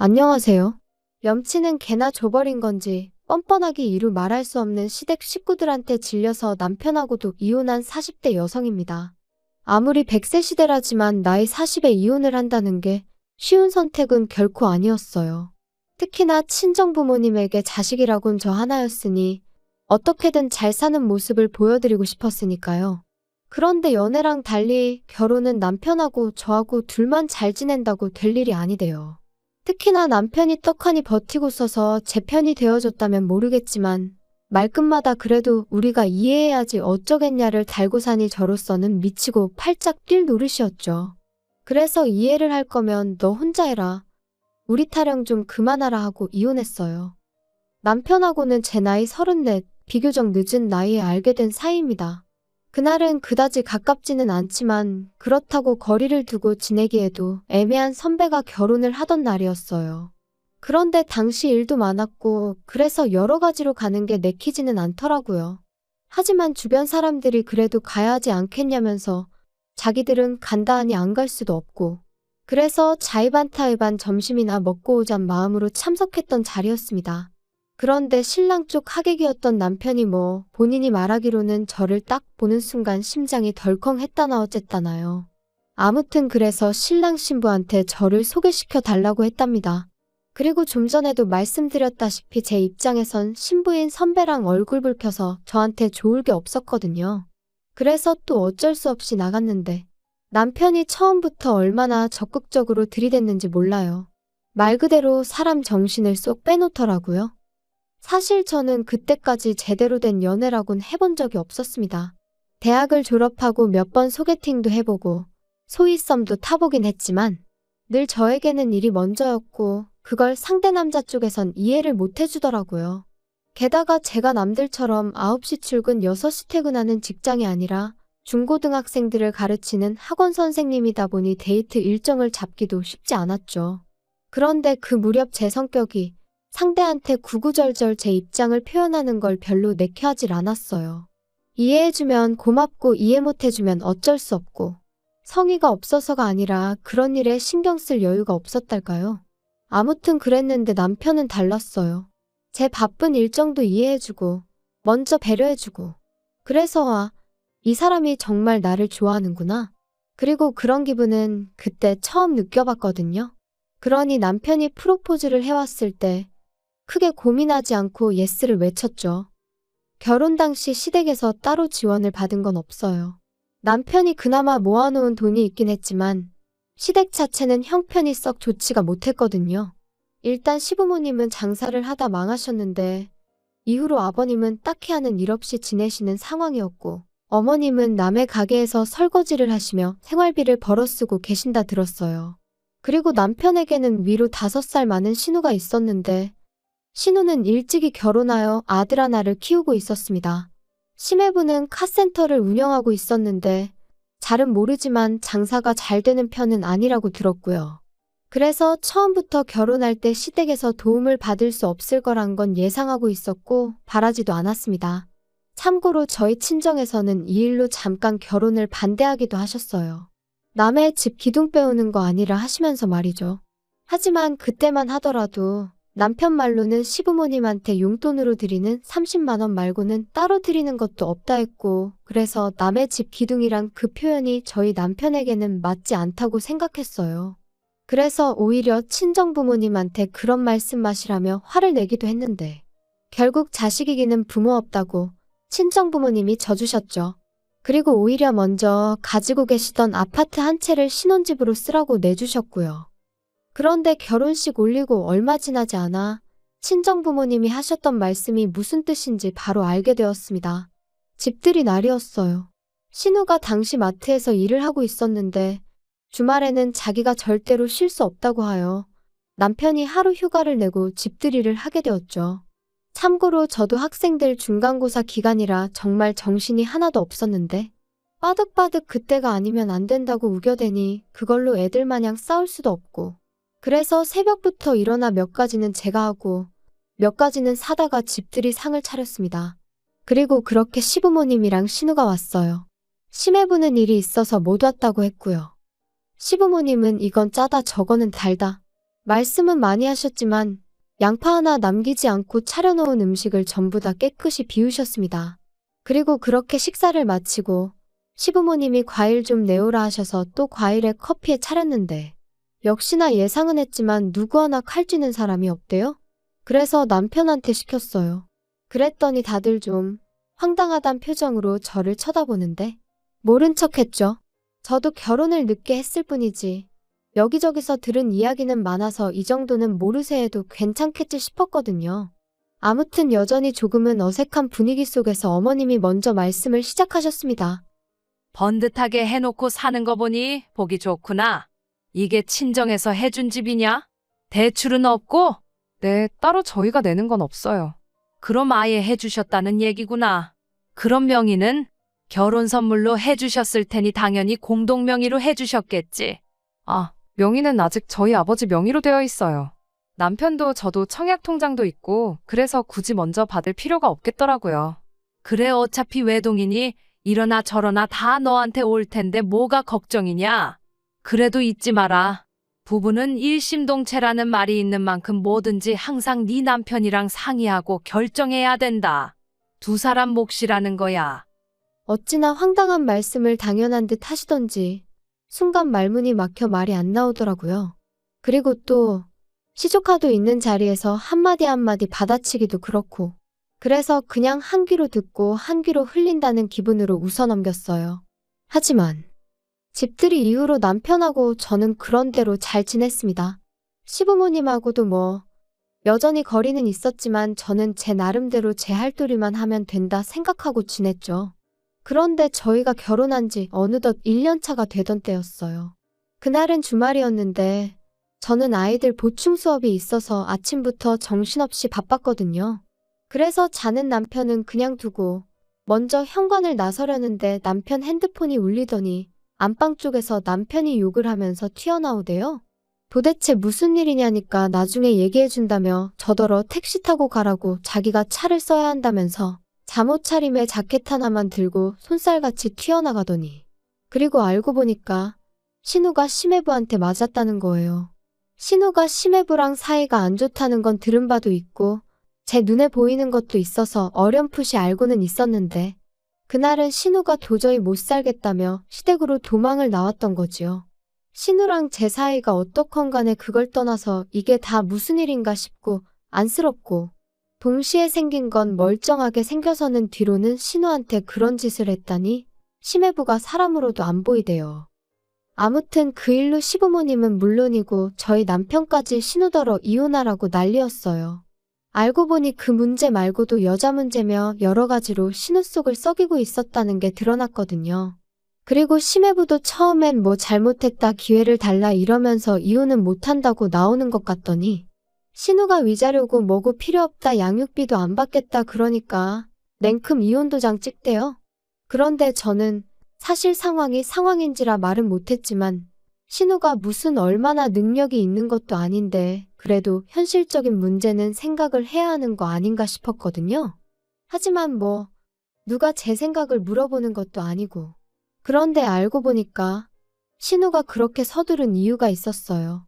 안녕하세요. 염치는 개나 줘버린 건지 뻔뻔하게 이루 말할 수 없는 시댁 식구들한테 질려서 남편하고도 이혼한 40대 여성입니다. 아무리 100세 시대라지만 나이 40에 이혼을 한다는 게 쉬운 선택은 결코 아니었어요. 특히나 친정부모님에게 자식이라곤 저 하나였으니 어떻게든 잘 사는 모습을 보여드리고 싶었으니까요. 그런데 연애랑 달리 결혼은 남편하고 저하고 둘만 잘 지낸다고 될 일이 아니대요. 특히나 남편이 떡하니 버티고 써서 제 편이 되어줬다면 모르겠지만 말끝마다 그래도 우리가 이해해야지 어쩌겠냐를 달고 사니 저로서는 미치고 팔짝 뛸 노릇이었죠. 그래서 이해를 할 거면 너 혼자 해라. 우리 타령 좀 그만하라 하고 이혼했어요. 남편하고는 제 나이 34, 비교적 늦은 나이에 알게 된 사이입니다. 그날은 그다지 가깝지는 않지만 그렇다고 거리를 두고 지내기에도 애매한 선배가 결혼을 하던 날이었어요. 그런데 당시 일도 많았고 그래서 여러 가지로 가는 게 내키지는 않더라고요. 하지만 주변 사람들이 그래도 가야 하지 않겠냐면서 자기들은 간다 하니 안 갈 수도 없고 그래서 자의반타의반 점심이나 먹고 오잔 마음으로 참석했던 자리였습니다. 그런데 신랑 쪽 하객이었던 남편이 본인이 말하기로는 저를 딱 보는 순간 심장이 덜컹 했다나 어쨌다나요. 아무튼 그래서 신랑 신부한테 저를 소개시켜 달라고 했답니다. 그리고 좀 전에도 말씀드렸다시피 제 입장에선 신부인 선배랑 얼굴 붉혀서 저한테 좋을 게 없었거든요. 그래서 또 어쩔 수 없이 나갔는데 남편이 처음부터 얼마나 적극적으로 들이댔는지 몰라요. 말 그대로 사람 정신을 쏙 빼놓더라고요. 사실 저는 그때까지 제대로 된 연애라곤 해본 적이 없었습니다. 대학을 졸업하고 몇 번 소개팅도 해보고 소위 썸도 타보긴 했지만 늘 저에게는 일이 먼저였고 그걸 상대 남자 쪽에선 이해를 못 해주더라고요. 게다가 제가 남들처럼 9시 출근 6시 퇴근하는 직장이 아니라 중고등학생들을 가르치는 학원 선생님이다 보니 데이트 일정을 잡기도 쉽지 않았죠. 그런데 그 무렵 제 성격이 상대한테 구구절절 제 입장을 표현하는 걸 별로 내켜하질 않았어요. 이해해주면 고맙고 이해 못해주면 어쩔 수 없고 성의가 없어서가 아니라 그런 일에 신경 쓸 여유가 없었달까요? 아무튼 그랬는데 남편은 달랐어요. 제 바쁜 일정도 이해해주고 먼저 배려해주고 그래서 이 사람이 정말 나를 좋아하는구나. 그리고 그런 기분은 그때 처음 느껴봤거든요. 그러니 남편이 프로포즈를 해왔을 때 크게 고민하지 않고 예스를 외쳤죠. 결혼 당시 시댁에서 따로 지원을 받은 건 없어요. 남편이 그나마 모아놓은 돈이 있긴 했지만 시댁 자체는 형편이 썩 좋지가 못했거든요. 일단 시부모님은 장사를 하다 망하셨는데 이후로 아버님은 딱히 하는 일 없이 지내시는 상황이었고 어머님은 남의 가게에서 설거지를 하시며 생활비를 벌어 쓰고 계신다 들었어요. 그리고 남편에게는 위로 5살 많은 신우가 있었는데 신우는 일찍이 결혼하여 아들 하나를 키우고 있었습니다. 심해부는 카센터를 운영하고 있었는데 잘은 모르지만 장사가 잘 되는 편은 아니라고 들었고요. 그래서 처음부터 결혼할 때 시댁에서 도움을 받을 수 없을 거란 건 예상하고 있었고 바라지도 않았습니다. 참고로 저희 친정에서는 이 일로 잠깐 결혼을 반대하기도 하셨어요. 남의 집 기둥 빼오는 거 아니라 하시면서 말이죠. 하지만 그때만 하더라도 남편 말로는 시부모님한테 용돈으로 드리는 30만 원 말고는 따로 드리는 것도 없다 했고 그래서 남의 집 기둥이란 그 표현이 저희 남편에게는 맞지 않다고 생각했어요. 그래서 오히려 친정부모님한테 그런 말씀마시라며 화를 내기도 했는데 결국 자식 이기는 부모 없다고 친정부모님이 져주셨죠. 그리고 오히려 먼저 가지고 계시던 아파트 한 채를 신혼집으로 쓰라고 내주셨고요. 그런데 결혼식 올리고 얼마 지나지 않아 친정부모님이 하셨던 말씀이 무슨 뜻인지 바로 알게 되었습니다. 집들이 날이었어요. 신우가 당시 마트에서 일을 하고 있었는데 주말에는 자기가 절대로 쉴 수 없다고 하여 남편이 하루 휴가를 내고 집들이를 하게 되었죠. 참고로 저도 학생들 중간고사 기간이라 정말 정신이 하나도 없었는데 빠득빠득 그때가 아니면 안 된다고 우겨대니 그걸로 애들 마냥 싸울 수도 없고 그래서 새벽부터 일어나 몇 가지는 제가 하고 몇 가지는 사다가 집들이 상을 차렸습니다. 그리고 그렇게 시부모님이랑 신우가 왔어요. 심해부는 일이 있어서 못 왔다고 했고요. 시부모님은 이건 짜다 저거는 달다. 말씀은 많이 하셨지만 양파 하나 남기지 않고 차려놓은 음식을 전부 다 깨끗이 비우셨습니다. 그리고 그렇게 식사를 마치고 시부모님이 과일 좀 내오라 하셔서 또 과일에 커피에 차렸는데 역시나 예상은 했지만 누구 하나 칼 쥐는 사람이 없대요. 그래서 남편한테 시켰어요. 그랬더니 다들 좀 황당하단 표정으로 저를 쳐다보는데 모른 척했죠. 저도 결혼을 늦게 했을 뿐이지 여기저기서 들은 이야기는 많아서 이 정도는 모르쇠 해도 괜찮겠지 싶었거든요. 아무튼 여전히 조금은 어색한 분위기 속에서 어머님이 먼저 말씀을 시작하셨습니다. 번듯하게 해놓고 사는 거 보니 보기 좋구나. 이게 친정에서 해준 집이냐? 대출은 없고? 네, 따로 저희가 내는 건 없어요. 그럼 아예 해주셨다는 얘기구나. 그럼 명의는 결혼 선물로 해주셨을 테니 당연히 공동 명의로 해주셨겠지. 아, 명의는 아직 저희 아버지 명의로 되어 있어요. 남편도 저도 청약 통장도 있고 그래서 굳이 먼저 받을 필요가 없겠더라고요. 그래 어차피 외동이니 이러나 저러나 다 너한테 올 텐데 뭐가 걱정이냐. 그래도 잊지 마라. 부부는 일심동체라는 말이 있는 만큼 뭐든지 항상 네 남편이랑 상의하고 결정해야 된다. 두 사람 몫이라는 거야. 어찌나 황당한 말씀을 당연한 듯 하시던지 순간 말문이 막혀 말이 안 나오더라고요. 그리고 또 시조카도 있는 자리에서 한마디 한마디 받아치기도 그렇고 그래서 그냥 한 귀로 듣고 한 귀로 흘린다는 기분으로 웃어넘겼어요. 하지만 집들이 이후로 남편하고 저는 그런대로 잘 지냈습니다. 시부모님하고도 뭐 여전히 거리는 있었지만 저는 제 나름대로 제 할도리만 하면 된다 생각하고 지냈죠. 그런데 저희가 결혼한 지 어느덧 1년 차가 되던 때였어요. 그날은 주말이었는데 저는 아이들 보충 수업이 있어서 아침부터 정신없이 바빴거든요. 그래서 자는 남편은 그냥 두고 먼저 현관을 나서려는데 남편 핸드폰이 울리더니 안방 쪽에서 남편이 욕을 하면서 튀어나오대요. 도대체 무슨 일이냐니까 나중에 얘기해준다며 저더러 택시 타고 가라고 자기가 차를 써야 한다면서 잠옷 차림에 자켓 하나만 들고 손살같이 튀어나가더니 그리고 알고 보니까 신우가 심해부한테 맞았다는 거예요. 신우가 심해부랑 사이가 안 좋다는 건 들은 바도 있고 제 눈에 보이는 것도 있어서 어렴풋이 알고는 있었는데 그날은 신우가 도저히 못 살겠다며 시댁으로 도망을 나왔던 거지요. 신우랑 제 사이가 어떻건 간에 그걸 떠나서 이게 다 무슨 일인가 싶고 안쓰럽고 동시에 생긴 건 멀쩡하게 생겨서는 뒤로는 신우한테 그런 짓을 했다니 심해부가 사람으로도 안 보이대요. 아무튼 그 일로 시부모님은 물론이고 저희 남편까지 신우더러 이혼하라고 난리였어요. 알고 보니 그 문제 말고도 여자 문제며 여러 가지로 신우 속을 썩이고 있었다는 게 드러났거든요. 그리고 심해부도 처음엔 뭐 잘못했다 기회를 달라 이러면서 이혼은 못한다고 나오는 것 같더니 신우가 위자료고 뭐고 필요 없다 양육비도 안 받겠다 그러니까 냉큼 이혼 도장 찍대요. 그런데 저는 사실 상황이 상황인지라 말은 못했지만 신우가 무슨 얼마나 능력이 있는 것도 아닌데 그래도 현실적인 문제는 생각을 해야 하는 거 아닌가 싶었거든요. 하지만 뭐 누가 제 생각을 물어보는 것도 아니고 그런데 알고 보니까 신우가 그렇게 서두른 이유가 있었어요.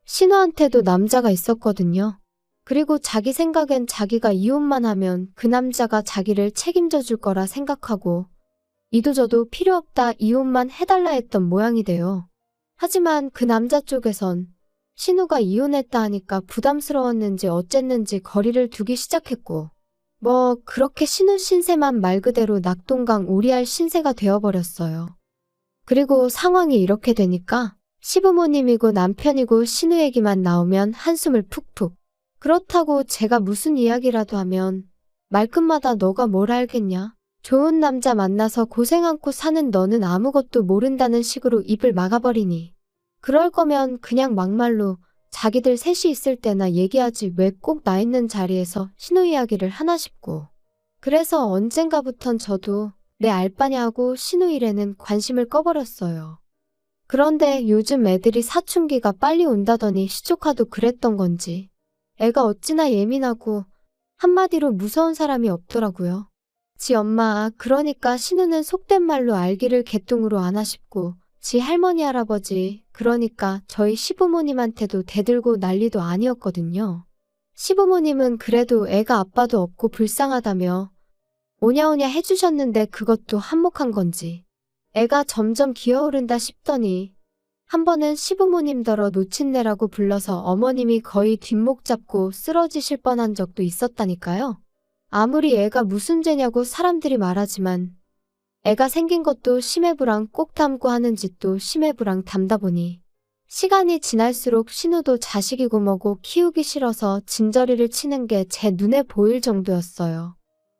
신우한테도 남자가 있었거든요. 그리고 자기 생각엔 자기가 이혼만 하면 그 남자가 자기를 책임져 줄 거라 생각하고 이도저도 필요 없다 이혼만 해달라 했던 모양이 돼요. 하지만 그 남자 쪽에선 신우가 이혼했다 하니까 부담스러웠는지 어쨌는지 거리를 두기 시작했고 뭐 그렇게 신우 신세만 말 그대로 낙동강 오리알 신세가 되어버렸어요. 그리고 상황이 이렇게 되니까 시부모님이고 남편이고 신우 얘기만 나오면 한숨을 푹푹. 그렇다고 제가 무슨 이야기라도 하면 말끝마다 너가 뭘 알겠냐? 좋은 남자 만나서 고생 않고 사는 너는 아무것도 모른다는 식으로 입을 막아버리니 그럴 거면 그냥 막말로 자기들 셋이 있을 때나 얘기하지 왜 꼭 나 있는 자리에서 신우 이야기를 하나 싶고 그래서 언젠가부턴 저도 내 알바냐 하고 신우 일에는 관심을 꺼버렸어요. 그런데 요즘 애들이 사춘기가 빨리 온다더니 시조카도 그랬던 건지 애가 어찌나 예민하고 한마디로 무서운 사람이 없더라고요. 지 엄마 그러니까 신우는 속된 말로 알기를 개똥으로 아나 싶고 지 할머니 할아버지, 그러니까 저희 시부모님한테도 대들고 난리도 아니었거든요. 시부모님은 그래도 애가 아빠도 없고 불쌍하다며 오냐오냐 해주셨는데 그것도 한몫한 건지 애가 점점 기어오른다 싶더니 한 번은 시부모님더러 노친네라고 불러서 어머님이 거의 뒷목 잡고 쓰러지실 뻔한 적도 있었다니까요. 아무리 애가 무슨 죄냐고 사람들이 말하지만 애가 생긴 것도 심해부랑 꼭 닮고 하는 짓도 심해부랑 닮다 보니 시간이 지날수록 신우도 자식이고 뭐고 키우기 싫어서 진저리를 치는 게 제 눈에 보일 정도였어요.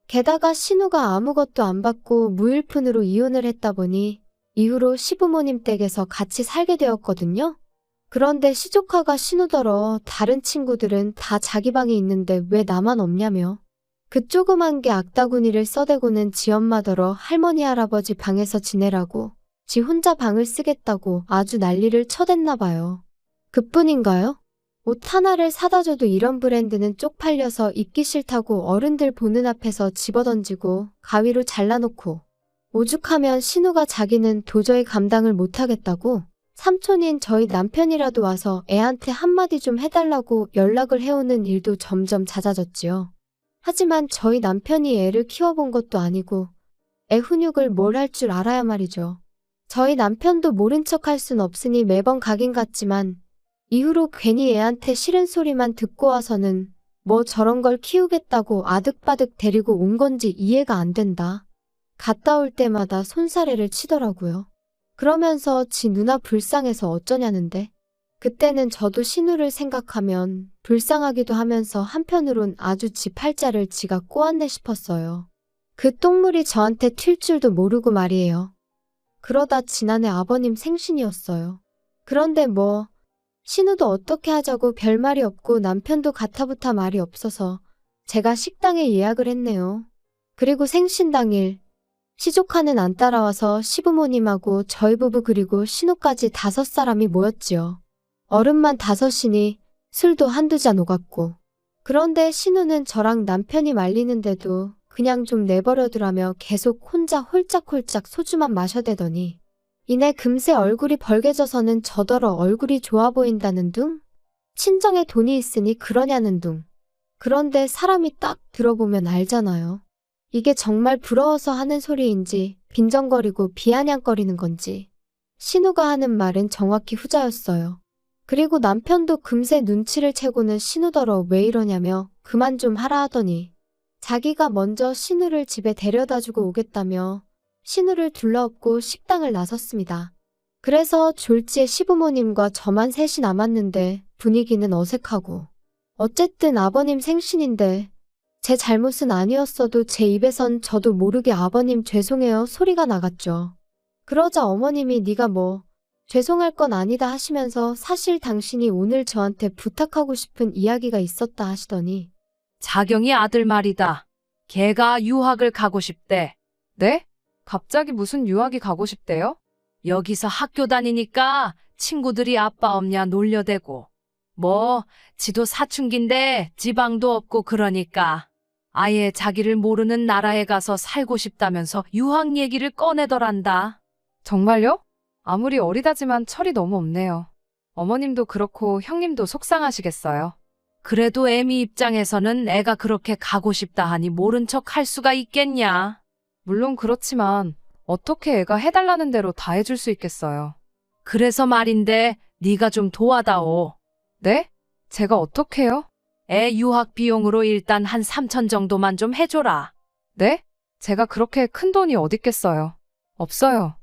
게다가 신우가 아무것도 안 받고 무일푼으로 이혼을 했다 보니 이후로 시부모님 댁에서 같이 살게 되었거든요. 그런데 시조카가 신우더러 다른 친구들은 다 자기 방에 있는데 왜 나만 없냐며 그 조그만 게 악다구니를 써대고는 지 엄마더러 할머니 할아버지 방에서 지내라고 지 혼자 방을 쓰겠다고 아주 난리를 쳐댔나 봐요. 그뿐인가요? 옷 하나를 사다 줘도 이런 브랜드는 쪽팔려서 입기 싫다고 어른들 보는 앞에서 집어던지고 가위로 잘라놓고 오죽하면 신우가 자기는 도저히 감당을 못하겠다고 삼촌인 저희 남편이라도 와서 애한테 한마디 좀 해달라고 연락을 해오는 일도 점점 잦아졌지요. 하지만 저희 남편이 애를 키워본 것도 아니고 애 훈육을 뭘 할 줄 알아야 말이죠. 저희 남편도 모른 척 할 순 없으니 매번 가긴 갔지만 이후로 괜히 애한테 싫은 소리만 듣고 와서는 뭐 저런 걸 키우겠다고 아득바득 데리고 온 건지 이해가 안 된다. 갔다 올 때마다 손사래를 치더라고요. 그러면서 지 누나 불쌍해서 어쩌냐는데 그때는 저도 신우를 생각하면 불쌍하기도 하면서 한편으론 아주 지 팔자를 지가 꼬았네 싶었어요. 그 똥물이 저한테 튈 줄도 모르고 말이에요. 그러다 지난해 아버님 생신이었어요. 그런데 뭐 신우도 어떻게 하자고 별말이 없고 남편도 가타부타 말이 없어서 제가 식당에 예약을 했네요. 그리고 생신 당일 시조카는 안 따라와서 시부모님하고 저희 부부 그리고 신우까지 5사람이 모였지요. 어른만 5이니 술도 한두 잔 오갔고. 그런데 신우는 저랑 남편이 말리는데도 그냥 좀 내버려두라며 계속 혼자 홀짝홀짝 소주만 마셔대더니 이내 금세 얼굴이 벌개져서는 저더러 얼굴이 좋아 보인다는 둥? 친정에 돈이 있으니 그러냐는 둥. 그런데 사람이 딱 들어보면 알잖아요. 이게 정말 부러워서 하는 소리인지 빈정거리고 비아냥거리는 건지. 신우가 하는 말은 정확히 후자였어요. 그리고 남편도 금세 눈치를 채고는 신우더러 왜 이러냐며 그만 좀 하라 하더니 자기가 먼저 신우를 집에 데려다주고 오겠다며 신우를 둘러엎고 식당을 나섰습니다. 그래서 졸지에 시부모님과 저만 셋이 남았는데 분위기는 어색하고 어쨌든 아버님 생신인데 제 잘못은 아니었어도 제 입에선 저도 모르게 아버님 죄송해요 소리가 나갔죠. 그러자 어머님이 네가 뭐 죄송할 건 아니다 하시면서 사실 당신이 오늘 저한테 부탁하고 싶은 이야기가 있었다 하시더니 자경이 아들 말이다. 걔가 유학을 가고 싶대. 네? 갑자기 무슨 유학이 가고 싶대요? 여기서 학교 다니니까 친구들이 아빠 없냐 놀려대고. 뭐 지도 사춘기인데 지방도 없고 그러니까 아예 자기를 모르는 나라에 가서 살고 싶다면서 유학 얘기를 꺼내더란다. 정말요? 아무리 어리다지만 철이 너무 없네요. 어머님도 그렇고 형님도 속상하시겠어요. 그래도 애미 입장에서는 애가 그렇게 가고 싶다 하니 모른 척 할 수가 있겠냐. 물론 그렇지만 어떻게 애가 해달라는 대로 다 해줄 수 있겠어요. 그래서 말인데 네가 좀 도와다오. 네? 제가 어떻게요? 애 유학 비용으로 일단 한 3천 정도만 좀 해줘라. 네? 제가 그렇게 큰 돈이 어딨겠어요. 없어요.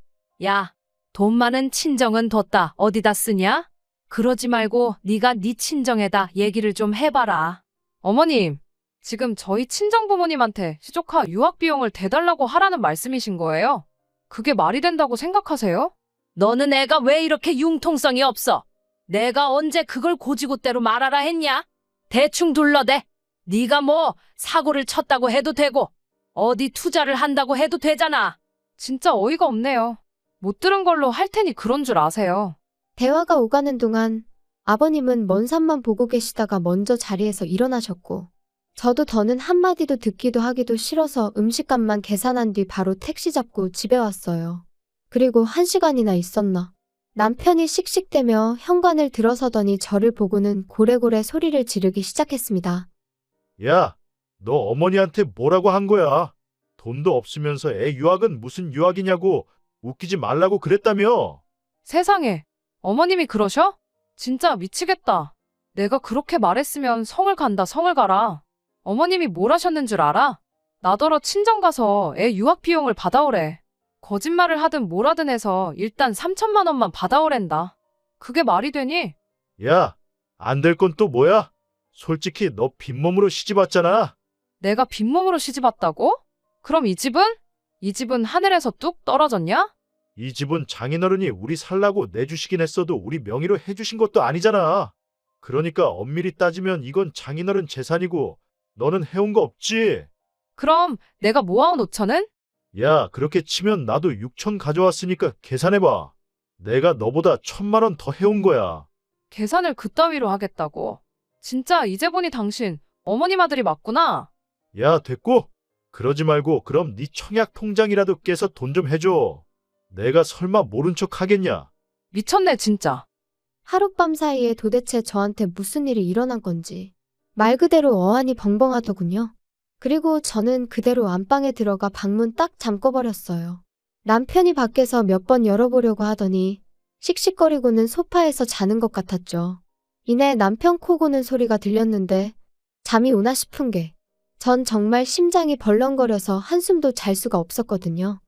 야, 돈 많은 친정은 뒀다 어디다 쓰냐? 그러지 말고 네가 네 친정에다 얘기를 좀 해봐라. 어머님, 지금 저희 친정부모님한테 시조카 유학 비용을 대달라고 하라는 말씀이신 거예요? 그게 말이 된다고 생각하세요? 너는 애가 왜 이렇게 융통성이 없어? 내가 언제 그걸 고지고대로 말하라 했냐? 대충 둘러대. 네가 뭐 사고를 쳤다고 해도 되고 어디 투자를 한다고 해도 되잖아. 진짜 어이가 없네요. 못 들은 걸로 할 테니 그런 줄 아세요. 대화가 오가는 동안 아버님은 먼 산만 보고 계시다가 먼저 자리에서 일어나셨고 저도 더는 한마디도 듣기도 하기도 싫어서 음식값만 계산한 뒤 바로 택시 잡고 집에 왔어요. 그리고 1시간이나 있었나. 남편이 씩씩대며 현관을 들어서더니 저를 보고는 고래고래 소리를 지르기 시작했습니다. 야, 너 어머니한테 뭐라고 한 거야? 돈도 없으면서 애 유학은 무슨 유학이냐고 웃기지 말라고 그랬다며? 세상에, 어머님이 그러셔? 진짜 미치겠다. 내가 그렇게 말했으면 성을 간다, 성을 가라. 어머님이 뭘 하셨는 줄 알아? 나더러 친정 가서 애 유학 비용을 받아오래. 거짓말을 하든 뭘 하든 해서 일단 3천만 원만 받아오랜다. 그게 말이 되니? 야, 안 될 건 또 뭐야? 솔직히 너 빈몸으로 시집 왔잖아. 내가 빈몸으로 시집 왔다고? 그럼 이 집은? 이 집은 하늘에서 뚝 떨어졌냐? 이 집은 장인어른이 우리 살라고 내주시긴 했어도 우리 명의로 해주신 것도 아니잖아. 그러니까 엄밀히 따지면 이건 장인어른 재산이고 너는 해온 거 없지? 그럼 내가 모아온 5천은? 야, 그렇게 치면 나도 6천 가져왔으니까 계산해봐. 내가 너보다 1,000만 원 더 해온 거야. 계산을 그따위로 하겠다고. 진짜 이제 보니 당신 어머님 아들이 맞구나. 야, 됐고? 그러지 말고 그럼 네 청약 통장이라도 깨서 돈 좀 해줘. 내가 설마 모른 척 하겠냐? 미쳤네 진짜. 하룻밤 사이에 도대체 저한테 무슨 일이 일어난 건지 말 그대로 어안이 벙벙하더군요. 그리고 저는 그대로 안방에 들어가 방문 딱 잠궈버렸어요. 남편이 밖에서 몇 번 열어보려고 하더니 씩씩거리고는 소파에서 자는 것 같았죠. 이내 남편 코 고는 소리가 들렸는데 잠이 오나 싶은 게 전 정말 심장이 벌렁거려서 한숨도 잘 수가 없었거든요.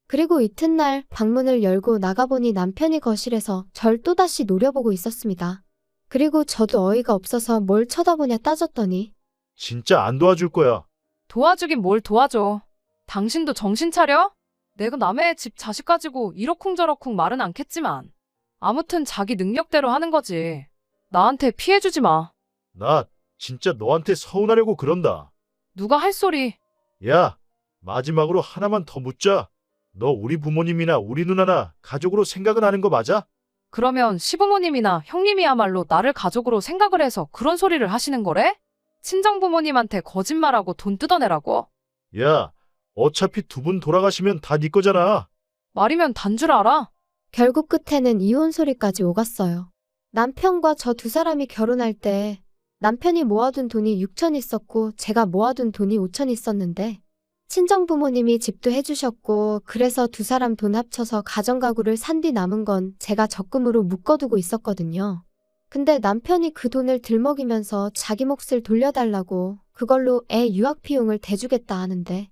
그리고 이튿날 방문을 열고 나가보니 남편이 거실에서 절 또다시 노려보고 있었습니다. 그리고 저도 어이가 없어서 뭘 쳐다보냐 따졌더니 진짜 안 도와줄 거야. 도와주긴 뭘 도와줘. 당신도 정신 차려? 내가 남의 집 자식 가지고 이러쿵저러쿵 말은 않겠지만 아무튼 자기 능력대로 하는 거지. 나한테 피해주지 마. 나 진짜 너한테 서운하려고 그런다. 누가 할 소리. 야, 마지막으로 하나만 더 묻자. 너 우리 부모님이나 우리 누나나 가족으로 생각은 하는 거 맞아? 그러면 시부모님이나 형님이야말로 나를 가족으로 생각을 해서 그런 소리를 하시는 거래? 친정부모님한테 거짓말하고 돈 뜯어내라고? 야, 어차피 두 분 돌아가시면 다 네 거잖아. 말이면 단 줄 알아? 결국 끝에는 이혼 소리까지 오갔어요. 남편과 저 두 사람이 결혼할 때 남편이 모아둔 돈이 6천 있었고 제가 모아둔 돈이 5천 있었는데 친정부모님이 집도 해주셨고 그래서 두 사람 돈 합쳐서 가정가구를 산 뒤 남은 건 제가 적금으로 묶어두고 있었거든요. 근데 남편이 그 돈을 들먹이면서 자기 몫을 돌려달라고 그걸로 애 유학 비용을 대주겠다 하는데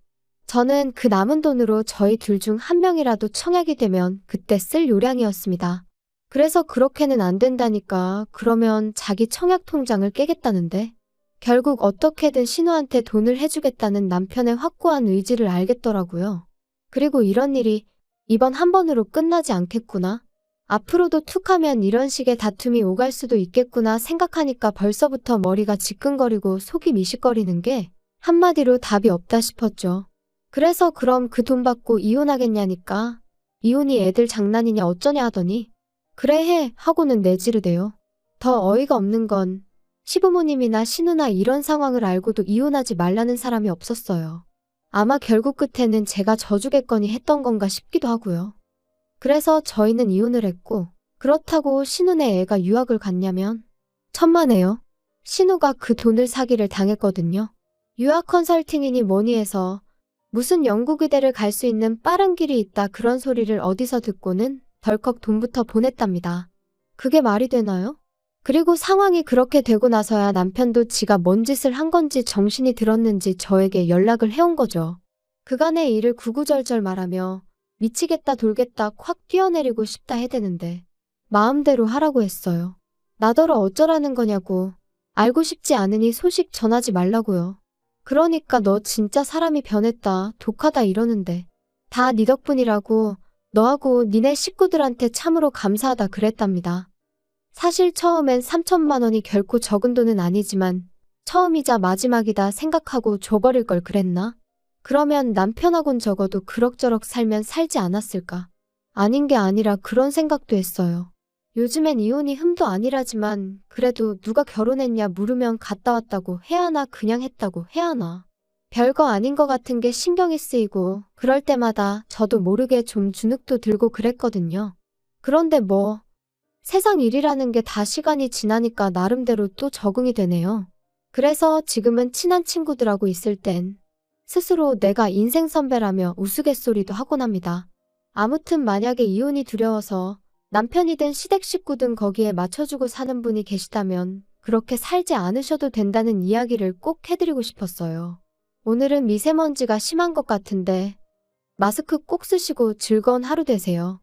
저는 그 남은 돈으로 저희 둘 중 한 명이라도 청약이 되면 그때 쓸 요량이었습니다. 그래서 그렇게는 안 된다니까 그러면 자기 청약 통장을 깨겠다는데 결국 어떻게든 신우한테 돈을 해주겠다는 남편의 확고한 의지를 알겠더라고요. 그리고 이런 일이 이번 한 번으로 끝나지 않겠구나. 앞으로도 툭하면 이런 식의 다툼이 오갈 수도 있겠구나 생각하니까 벌써부터 머리가 지끈거리고 속이 미식거리는 게 한마디로 답이 없다 싶었죠. 그래서 그럼 그 돈 받고 이혼하겠냐니까 이혼이 애들 장난이냐 어쩌냐 하더니 그래 해 하고는 내지르대요. 더 어이가 없는 건 시부모님이나 신우나 이런 상황을 알고도 이혼하지 말라는 사람이 없었어요. 아마 결국 끝에는 제가 져주겠거니 했던 건가 싶기도 하고요. 그래서 저희는 이혼을 했고 그렇다고 신우네 애가 유학을 갔냐면 천만에요. 신우가 그 돈을 사기를 당했거든요. 유학 컨설팅이니 뭐니 해서 무슨 영국 의대를 갈 수 있는 빠른 길이 있다 그런 소리를 어디서 듣고는 덜컥 돈부터 보냈답니다. 그게 말이 되나요? 그리고 상황이 그렇게 되고 나서야 남편도 지가 뭔 짓을 한 건지 정신이 들었는지 저에게 연락을 해온 거죠. 그간의 일을 구구절절 말하며 미치겠다 돌겠다 콱 뛰어내리고 싶다 해대는데 마음대로 하라고 했어요. 나더러 어쩌라는 거냐고. 알고 싶지 않으니 소식 전하지 말라고요. 그러니까 너 진짜 사람이 변했다, 독하다 이러는데 다 네 덕분이라고 너하고 니네 식구들한테 참으로 감사하다 그랬답니다. 사실 처음엔 3천만 원이 결코 적은 돈은 아니지만 처음이자 마지막이다 생각하고 줘버릴 걸 그랬나? 그러면 남편하곤 적어도 그럭저럭 살면 살지 않았을까? 아닌 게 아니라 그런 생각도 했어요. 요즘엔 이혼이 흠도 아니라지만 그래도 누가 결혼했냐 물으면 갔다 왔다고 해야 하나 그냥 했다고 해야 하나. 별거 아닌 것 같은 게 신경이 쓰이고 그럴 때마다 저도 모르게 좀 주눅도 들고 그랬거든요. 그런데 뭐 세상 일이라는 게 다 시간이 지나니까 나름대로 또 적응이 되네요. 그래서 지금은 친한 친구들하고 있을 땐 스스로 내가 인생 선배라며 우스갯소리도 하곤 합니다. 아무튼 만약에 이혼이 두려워서 남편이든 시댁 식구든 거기에 맞춰주고 사는 분이 계시다면 그렇게 살지 않으셔도 된다는 이야기를 꼭 해드리고 싶었어요. 오늘은 미세먼지가 심한 것 같은데 마스크 꼭 쓰시고 즐거운 하루 되세요.